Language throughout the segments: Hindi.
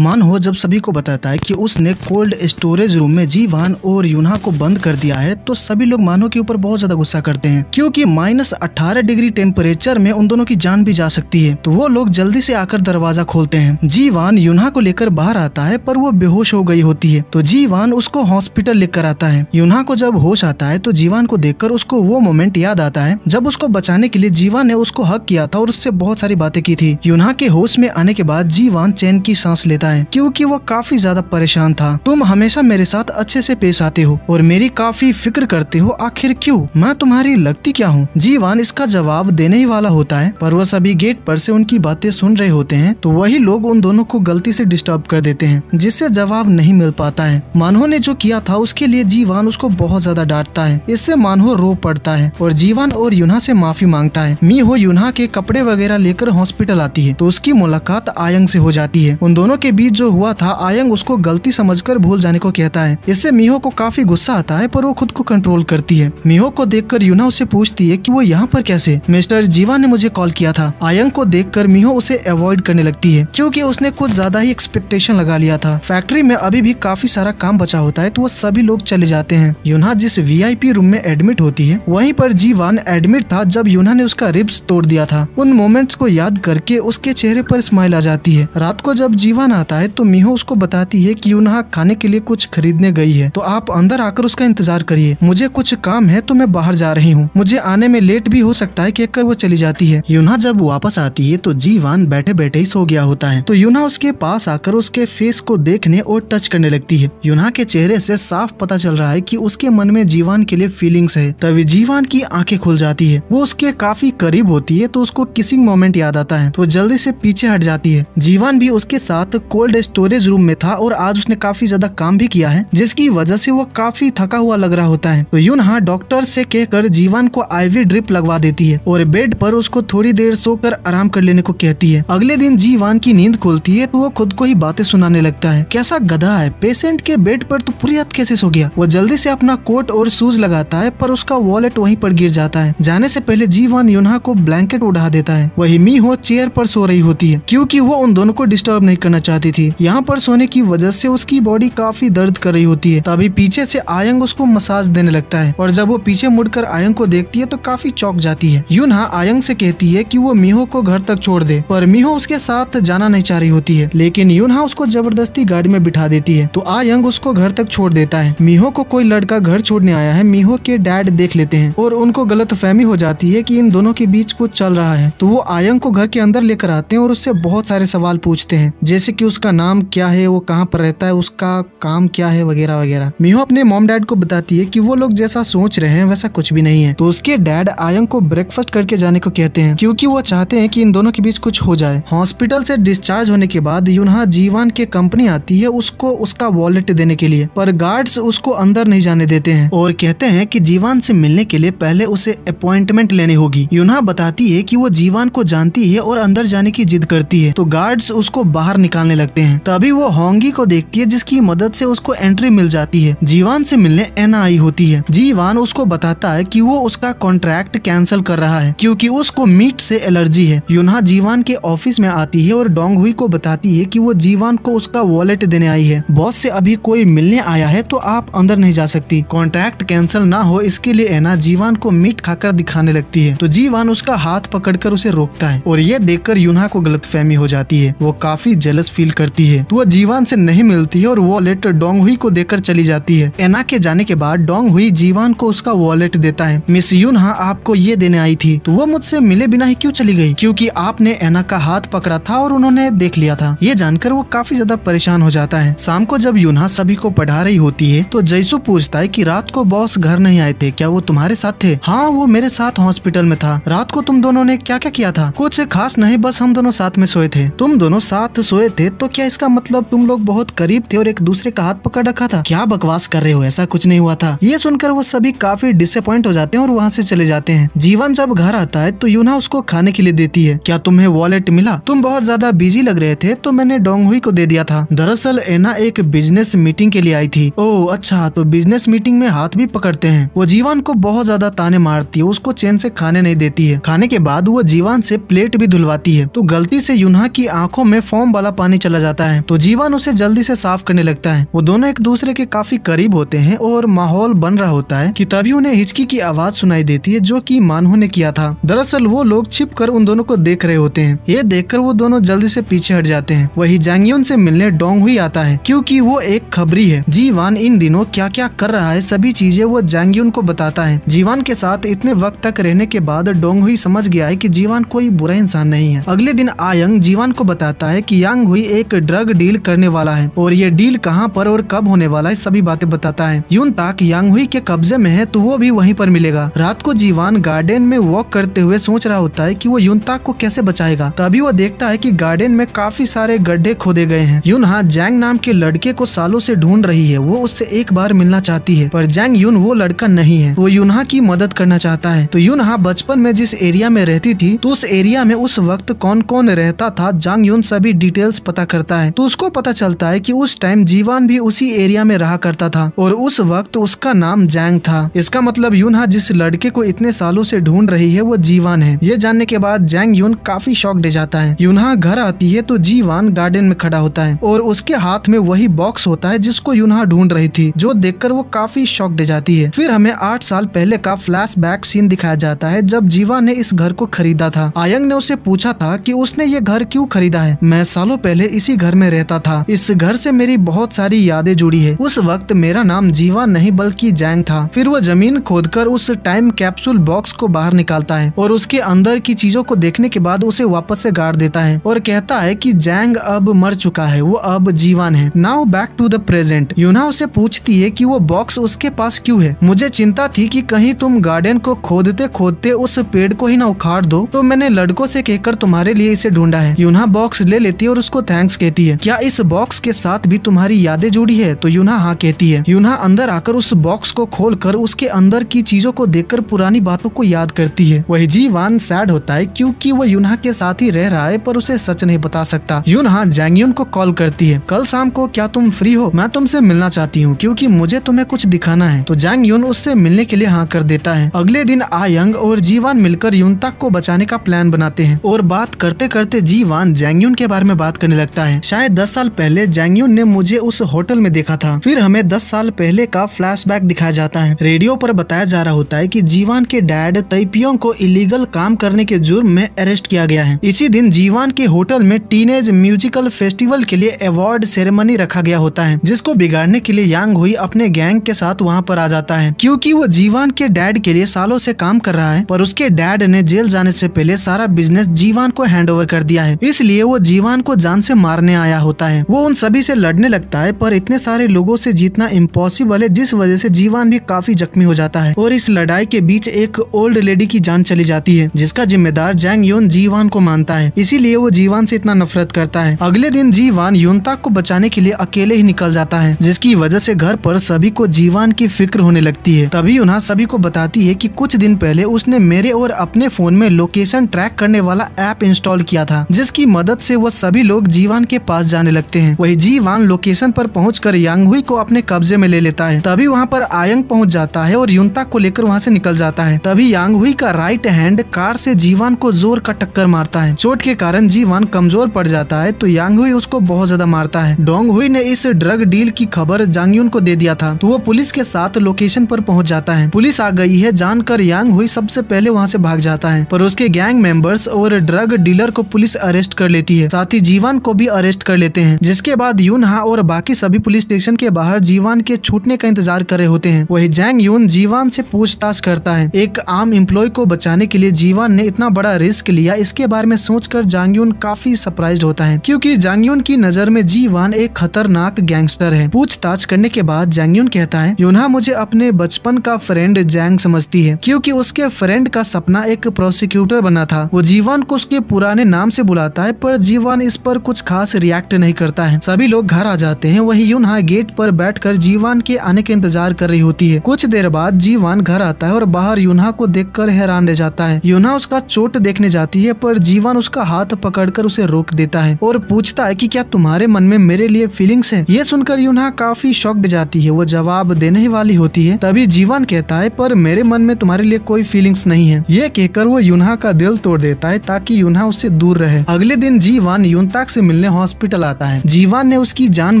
मान हो जब सभी को बताता है कि उसने कोल्ड स्टोरेज रूम में जीवान और यूना को बंद कर दिया है, तो सभी लोग मानो के ऊपर बहुत ज्यादा गुस्सा करते हैं, क्योंकि -18 डिग्री टेम्परेचर में उन दोनों की जान भी जा सकती है। तो वो लोग जल्दी से आकर दरवाजा खोलते हैं। जीवान यूना को लेकर बाहर आता है, पर वो बेहोश हो गई होती है। तो जीवान उसको हॉस्पिटल लेकर आता है। यूना को जब होश आता है तो जीवान को देखकर उसको वो मोमेंट याद आता है जब उसको बचाने के लिए जीवान ने उसको हक किया था और उससे बहुत सारी बातें की थी। यूना के होश में आने के बाद जीवान चैन की सांस लेता है, क्योंकि वो काफी ज्यादा परेशान था। तुम हमेशा मेरे साथ अच्छे से पेश आते हो और मेरी काफी फिक्र करते हो, आखिर क्यों? मैं तुम्हारी लगती क्या हूँ? जीवान इसका जवाब देने ही वाला होता है, पर वह सभी गेट पर से उनकी बातें सुन रहे होते हैं। तो वही लोग उन दोनों को गलती से डिस्टर्ब कर देते हैं, जिससे जवाब नहीं मिल पाता है। मानहो ने जो किया था उसके लिए जीवान उसको बहुत ज्यादा डांटता है। इससे मानहो रो पड़ता है और जीवान और यूना से माफी मांगता है। मीहो यूना के कपड़े वगैरह लेकर हॉस्पिटल आती है, तो उसकी मुलाकात आयंग से हो जाती है। उन दोनों के बीच जो हुआ था आयंग उसको गलती समझकर भूल जाने को कहता है। इससे मीहो को काफी गुस्सा आता है, पर वो खुद को कंट्रोल करती है। मीहो को देखकर यूना उससे पूछती है कि वो यहाँ पर कैसे? मिस्टर जीवान ने मुझे कॉल किया था। आयंग को देखकर मीहो उसे अवॉइड करने लगती है, क्योंकि उसने कुछ ज्यादा ही एक्सपेक्टेशन लगा लिया था। फैक्ट्री में अभी भी काफी सारा काम बचा होता है, तो वो सभी लोग चले जाते हैं। यूना जिस VIP रूम में एडमिट होती है, वहीं पर जीवान एडमिट था जब यूना ने उसका रिब्स तोड़ दिया था। उन मोमेंट्स को याद करके उसके चेहरे पर स्माइल आ जाती है। रात को जब जीवान आता है तो मीहो उसको बताती है कि यूना खाने के लिए कुछ खरीदने गई है, तो आप अंदर आकर उसका इंतजार करिए। मुझे कुछ काम है तो मैं बाहर जा रही हूँ, मुझे आने में लेट भी हो सकता है, कहकर वो चली जाती है। यूना जब वापस आती है तो जीवान बैठे बैठे ही सो गया होता है। तो यूना उसके पास आकर उसके फेस को देखने और टच करने लगती है। यूना के चेहरे से साफ पता चल रहा है कि उसके मन में जीवान के लिए फीलिंग्स है। तभी जीवान की आंखें खुल जाती है। वो उसके काफी करीब होती है, तो उसको किसिंग मोमेंट याद आता है, तो जल्दी से पीछे हट जाती है। जीवान भी उसके साथ कोल्ड स्टोरेज रूम में था और आज उसने काफी ज्यादा काम भी किया है, जिसकी वजह से वो काफी थका हुआ लग रहा होता है। तो यूना डॉक्टर से कहकर जीवान को IV ड्रिप लगवा देती है और बेड पर उसको थोड़ी देर सोकर आराम कर लेने को कहती है। अगले दिन जीवान की नींद खुलती है तो वो खुद को ही बातें सुनाने लगता है। कैसा गधा है, पेशेंट के बेड पर तो पूरी रात कैसे सो गया? वो जल्दी से अपना कोट और शूज लगाता है, पर उसका वॉलेट वहीं पर गिर जाता है। जाने से पहले जीवान यूना को ब्लैंकेट उड़ा देता है। वही मीहो चेयर पर सो रही होती है, क्योंकि वो उन दोनों को डिस्टर्ब नहीं करना चाहती थी। यहाँ पर सोने की वजह से उसकी बॉडी काफी दर्द कर रही होती है। तभी पीछे से आयंग उसको मसाज देने लगता है, और जब वो पीछे मुड़कर आयंग को देखती है तो काफी चौंक जाती है। यूना आयंग से कहती है कि वो मीहो को घर तक छोड़ दे, पर मीहो उसके साथ जाना नहीं चाह रही होती है, लेकिन यूना उसको जबरदस्ती गाड़ी में बिठा देती है। तो आयंग उसको घर तक छोड़ देता है। मीहो को कोई लड़का घर छोड़ने आया है। मीहो के डैड देख लेते हैं और उनको गलतफहमी हो जाती है कि इन दोनों के बीच कुछ चल रहा है। तो वो आयंग को घर के अंदर लेकर आते हैं और उससे बहुत सारे सवाल पूछते हैं, जैसे कि उसका नाम क्या है, वो कहाँ पर रहता है, उसका काम क्या है, वगैरह वगैरह। मीहो अपने मॉम डैड को बताती है कि वो लोग जैसा सोच रहे हैं वैसा कुछ भी नहीं है। तो उसके डैड आयंग को ब्रेकफास्ट करके जाने को कहते हैं, क्योंकि वो चाहते हैं कि इन दोनों के बीच कुछ हो जाए। हॉस्पिटल से डिस्चार्ज होने के बाद यूना जीवान के कंपनी आती है उसको उसका वॉलेट देने के लिए, पर गार्ड्स उसको अंदर नहीं जाने देते हैं और कहते हैं कि जीवान से मिलने के लिए पहले उसे अपॉइंटमेंट लेनी होगी। यूना बताती है कि वो जीवान को जानती है और अंदर जाने की जिद करती है, तो गार्ड्स उसको बाहर निकालने लगते हैं। तभी वो होंगी को देखती है, जिसकी मदद से उसको एंट्री मिल जाती है। जीवान से मिलने एना आई होती है। जीवान उसको बताता है कि वो उसका कॉन्ट्रैक्ट कैंसिल कर रहा है, क्योंकि उसको मीट से एलर्जी है। यूना जीवान के ऑफिस में आती है और डोंग हुई को बताती है कि वो जीवान को उसका वॉलेट देने आई है। बॉस से अभी कोई मिलने आया है, तो आप अंदर नहीं जा सकती। कॉन्ट्रैक्ट कैंसिल ना हो इसके लिए एना जीवान को मीट खाकर दिखाने लगती है। तो जीवान उसका हाथ पकड़कर उसे रोकता है, और ये देखकर यूना को गलतफहमी हो जाती है। वो काफी जेलस फील करती है, तो वो जीवान से नहीं मिलती है और वॉलेट डोंग हुई को देकर चली जाती है। एना के जाने के बाद डोंग हुई जीवान को उसका वॉलेट देता है। मिस यूना आपको ये देने आई थी, तो वो मुझसे मिले बिना ही क्यों चली गई? क्योंकि आपने एना का हाथ पकड़ा था और उन्होंने देख लिया था। ये जानकर वो काफी ज्यादा परेशान हो जाता है। शाम को जब यूना सभी को पढ़ा रही होती है तो जैसू पूछता है कि रात को बॉस घर नहीं आए थे, क्या वो तुम्हारे साथ थे? हाँ, वो मेरे साथ हॉस्पिटल में था। रात को तुम दोनों ने क्या क्या किया था? कुछ खास नहीं, बस हम दोनों साथ में सोए थे। तुम दोनों साथ सोए थे तो क्या इसका मतलब तुम लोग बहुत करीब थे और एक दूसरे का हाथ पकड़ रखा था? क्या बकवास कर रहे हो, ऐसा कुछ नहीं हुआ था। ये सुनकर वो सभी काफी डिसअपॉइंट हो जाते हैं और वहाँ से चले जाते हैं। जीवन जब घर आता है तो यूना उसको खाने के लिए देती है। क्या तुम्हें वॉलेट मिला? तुम बहुत ज्यादा बिजी लग रहे थे तो मैंने डोंग हुई को दे दिया था। दरअसल एना एक बिजनेस मीटिंग के लिए आई थी। ओह अच्छा, तो बिजनेस मीटिंग में हाथ भी पकड़ते हैं। वो जीवान को बहुत ज्यादा ताने मारती है, उसको चैन से खाने नहीं देती है। खाने के बाद वो जीवान से प्लेट भी धुलवाती है, तो गलती से यूनहा की आंखों में फोम वाला पानी चला जाता है, तो जीवान उसे जल्दी से साफ करने लगता है। वो दोनों एक दूसरे के काफी करीब होते हैं और माहौल बन रहा होता है कि तभी उन्हें हिचकी की आवाज सुनाई देती है जो कि मानहो ने किया था। दरअसल वो लोग छिप कर उन दोनों को देख रहे होते हैं। ये देखकर वो दोनों जल्दी से पीछे हट जाते हैं। वही जैंग यून से मिलने डोंग हुई आता है, क्योंकि वो एक खबरी है। जीवान इन दिनों क्या क्या कर रहा है सभी चीजें वो जैंग यून को बताता है। जीवान के साथ इतने वक्त तक रहने के बाद डोंग हुई समझ गया है कि जीवान कोई बुरा इंसान नहीं है। अगले दिन आयंग जीवान को बताता है कि यांग हुई एक ड्रग डील करने वाला है और ये डील कहाँ पर और कब होने वाला है सभी बातें बताता है। यून ताक यांग हुई के कब्जे में है, तो वो भी वहीं पर मिलेगा। रात को जीवान गार्डन में वॉक करते हुए सोच रहा होता है कि वो यून ताक को कैसे बचाएगा। तभी वो देखता है कि गार्डन में काफी सारे गड्ढे खोदे गए हैं। यूनहा जैंग नाम के लड़के को सालों से ढूंढ रही है। वो उससे एक बार मिलना चाहती है, पर जैंग यून वो लड़का नहीं है। वो यूनहा की मदद करना चाहता है। तो यूनहा बचपन में जिस एरिया में रहती थी, तो उस एरिया में उस वक्त कौन कौन रहता था, जैंग यून सभी डिटेल्स पता करता है। तो उसको पता चलता है कि उस टाइम जीवान भी उसी एरिया में रहा करता था और उस वक्त उसका नाम जैंग था। इसका मतलब यूनहा जिस लड़के को इतने सालों से ढूंढ रही है वो जीवान है। ये जानने के बाद जैंग यून काफी शॉक्ड हो जाता है। यूनहा घर आती है तो जीवान गार्डन में खड़ा होता है और उसके हाथ में वही बॉक्स होता है जिसको यूनहा ढूंढ रही थी, जो देखकर वो काफी शॉक्ड हो जाती है। फिर हमें 8 साल पहले का फ्लैशबैक सीन दिखाया जाता है जब जीवान ने इस घर को खरीदा था। आयंग ने उसे पूछा था कि उसने ये घर क्यों खरीदा है। मैं सालों पहले इसी घर में रहता था, इस घर से मेरी बहुत सारी यादें जुड़ी है। उस वक्त मेरा नाम जीवान नहीं बल्कि जैंग था। फिर वो जमीन खोदकर उस टाइम कैप्सूल बॉक्स को बाहर निकालता है और उसके अंदर की चीजों को देखने के बाद उसे वापस से गाड़ देता है और कहता है कि जैंग अब मर चुका है, वो अब जीवान है। Now back to the present. Yoonha उसे पूछती है कि वो बॉक्स उसके पास क्यों है। मुझे चिंता थी कि कहीं तुम गार्डन को खोदते खोदते उस पेड़ को ही ना उखाड़ दो, तो मैंने लड़कों से कहकर तुम्हारे लिए इसे ढूंढा है। यूनहा बॉक्स ले लेती है और उसको थैंक्स कहती है। क्या इस बॉक्स के साथ भी तुम्हारी यादें जुड़ी है? तो यूनहा हाँ कहती है। यूनहा अंदर आकर उस बॉक्स को खोलकर उसके अंदर की चीजों को देखकर पुरानी बातों को याद करती है। वही जीवान सैड होता है क्योंकि वो यूनहा के साथ ही रह रहा है पर उसे सच नहीं बता सकता। यूनहा जैंग यून को कॉल करती है। कल शाम को क्या तुम फ्री हो? मैं तुमसे मिलना चाहती हूँ क्योंकि मुझे तुम्हें कुछ दिखाना है। तो जैंग यून उससे मिलने के लिए हाँ कर देता है। अगले दिन आयंग और जीवान मिलकर यूनताक को बचाने का प्लान बनाते हैं और बात करते करते जीवान जैंग यून के बारे में बात करने लगता है। शायद 10 साल पहले जैंग यून ने मुझे उस होटल में देखा था। फिर हमें 10 साल पहले का फ्लैशबैक दिखाया जाता है। रेडियो पर बताया जा रहा होता है कि जीवान के डैड तैपियों को इलीगल काम करने के जुर्म में अरेस्ट किया गया है। इसी दिन जीवान के होटल में टीनेज म्यूजिकल फेस्टिवल के लिए अवार्ड सेरेमनी रखा गया होता है, जिसको बिगाड़ने के लिए यांग हुई अपने गैंग के साथ वहाँ पर आ जाता है। क्योंकि वो जीवान के डैड के लिए सालों से काम कर रहा है, पर उसके डैड ने जेल जाने से पहले सारा बिजनेस जीवान को हैंडओवर कर दिया है, इसलिए वो जीवान को जान से मारने आया होता है। वो उन सभी से लड़ने लगता है, पर इतने सारे लोगों से जीतना इम्पॉसिबल है, जिस वजह से जीवान भी काफी जख्मी हो जाता है और इस लड़ाई के बीच एक ओल्ड लेडी की जान चली जाती है, जिसका जिम्मेदार जैंग यून जीवान को मानता है। इसीलिए वो जीवान से इतना नफरत करता है। अगले दिन जीवान यूनताक को बचाने के लिए अकेले ही निकल जाता है, जिसकी वजह से घर पर सभी को जीवान की फिक्र होने लगती है। तभी यूनहा सभी को बताती है कि कुछ दिन पहले उसने मेरे और अपने फोन में लोकेशन ट्रैक करने वाला ऐप इंस्टॉल किया था, जिसकी मदद से वो सभी लोग जीवान के पास जाने लगते हैं। वही जीवान लोकेशन पर पहुंचकर यांग हुई को अपने कब्जे में ले लेता है। तभी वहाँ पर आयंग पहुंच जाता है और यूनताक को लेकर वहाँ से निकल जाता है। तभी यांग हुई का राइट हैंड कार से जीवान को जोर का टक्कर मारता है। चोट के कारण जीवान कमजोर पड़ जाता है, तो यांग हुई उसको बहुत ज्यादा मारता है। डोंग हुई ने इस ड्रग डील की खबर जैंग यून को दे दिया था, तो वो पुलिस के साथ लोकेशन पर पहुंच जाता है। पुलिस आ गई है जानकर यांग हुई सबसे पहले वहां से भाग जाता है, पर उसके गैंग मेंबर्स और ड्रग डीलर को पुलिस अरेस्ट कर लेती है, साथ ही जीवान को भी अरेस्ट कर लेते हैं। जिसके बाद यूनहा और बाकी सभी पुलिस स्टेशन के बाहर जीवान के छूटने का इंतजार कर रहे होते हैं। वही जैंग यून जीवान से पूछताछ करता है। एक आम एम्प्लॉय को बचाने के लिए जीवान ने इतना बड़ा रिस्क लिया, इसके बारे में सोचकर जैंग यून काफी सरप्राइज्ड होता है, क्योंकि जैंग यून की नजर में जीवान एक खतरनाक गैंगस्टर है। पूछताछ करने के बाद जैंग यून कहता है, यूनहा मुझे अपने बचपन का फ्रेंड जैंग समझती है, क्योंकि उसके फ्रेंड का सपना एक प्रोसिक्यूटर बनना था। वो जीवान को उसके पुराने नाम से बुलाता है, पर जीवान इस पर कुछ खास रिएक्ट नहीं करता है। सभी लोग घर आ जाते हैं। वही यूनहा गेट पर बैठकर जीवान के आने का इंतजार कर रही होती है। कुछ देर बाद जीवान घर आता है और बाहर यूनहा को देखकर हैरान रह जाता है। यूनहा उसका चोट देखने जाती है, पर जीवान उसका हाथ पकड़कर उसे रोक देता है और पूछता है कि क्या तुम्हारे मन में मेरे लिए फीलिंग्स है। ये सुनकर यूनहा काफी शॉक्ड जाती है, वो जवाब देने ही वाली होती है। तभी जीवान कहता है पर मेरे मन में तुम्हारे लिए कोई फीलिंग्स नहीं है। ये कहकर वो यूनहा का दिल तोड़ देता है ताकि यूनहा उससे दूर रहे। अगले दिन जीवान यूनताक से मिलने हॉस्पिटल आता है। जीवान ने उसकी जान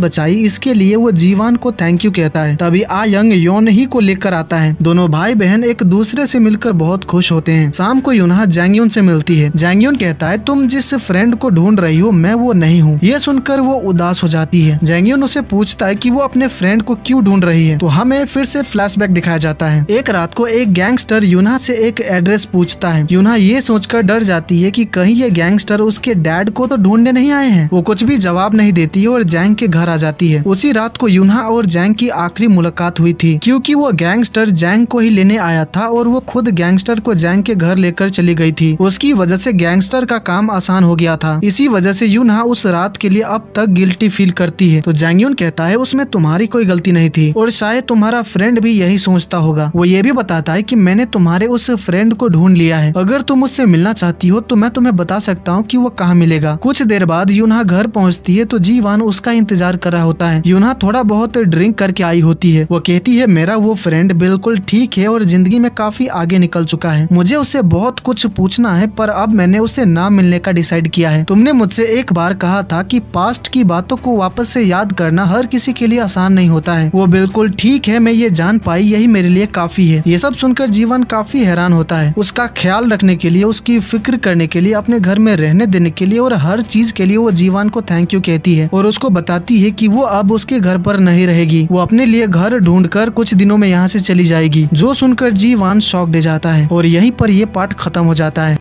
बचाई, इसके लिए वो जीवान को थैंक यू कहता है। तभी आ यंग योन ही को लेकर आता है। दोनों भाई बहन एक दूसरे से मिलकर बहुत खुश होते हैं। शाम को यूनहा जैंगयून से मिलती है। जैंगयून कहता है तुम जिस फ्रेंड को ढूंढ रही हो मैं वो नहीं हूँ। ये सुनकर वो उदास हो जाती है। जैंगयून उसे पूछता है कि वो अपने फ्रेंड को क्यों ढूंढ रही है। तो हमें फिर से फ्लैशबैक दिखाया जाता है। एक रात को एक गैंगस्टर यूनहा से एक एड्रेस पूछता है। यूनहा ये सोचकर डर जाती है कि कहीं ये गैंगस्टर उसके डैड को तो ढूंढने नहीं आए हैं। वो कुछ भी जवाब नहीं देती है और जैंग के घर आ जाती है। उसी रात को यूनहा और जैंग की आखिरी मुलाकात हुई थी, क्योंकि वो गैंगस्टर जैंग को ही लेने आया था और वो खुद गैंगस्टर को जैंग के घर लेकर चली गई थी। उसकी वजह से गैंगस्टर का काम आसान हो गया था। इसी वजह से यूनहा उस रात के लिए अब तक गिल्टी फील करती है। तो जैंगयून कहता है उसमें तुम्हारी कोई गलती नहीं थी और शायद तुम्हारा फ्रेंड भी यही सोचता होगा। वो ये भी बताता है कि मैंने तुम्हारे उस फ्रेंड को ढूंढ लिया है। अगर तुम उससे मिलना चाहती हो तो मैं तुम्हें बता सकता हूँ कि वो कहाँ मिलेगा। कुछ देर बाद यूनहा घर पहुँचती है तो जीवान उसका इंतजार कर रहा होता है। यूनहा थोड़ा बहुत ड्रिंक करके आई होती है। वो कहती है मेरा वो फ्रेंड बिल्कुल ठीक है और जिंदगी में काफी आगे निकल चुका है। मुझे उससे बहुत कुछ पूछना है पर अब मैंने उससे ना मिलने का डिसाइड किया है। तुमने मुझसे एक बार कहा था कि पास्ट की बातों को वापस से याद करना हर किसी के लिए आसान नहीं होता है। वो बिल्कुल ठीक है, मैं ये जान पाई, यही मेरे लिए काफी है। ये सब सुनकर जीवन काफी हैरान होता है। उसका ख्याल रखने के लिए, उसकी फिक्र करने के लिए, अपने घर में रहने देने के लिए और हर चीज के लिए वो जीवन को थैंक यू कहती है और उसको बताती है कि वो अब उसके घर पर नहीं रहेगी। वो अपने लिए घर ढूंढकर कुछ दिनों में यहाँ से चली जाएगी। जो सुनकर जीवान शॉक दे जाता है और यहीं पर ये पार्ट खत्म हो जाता है।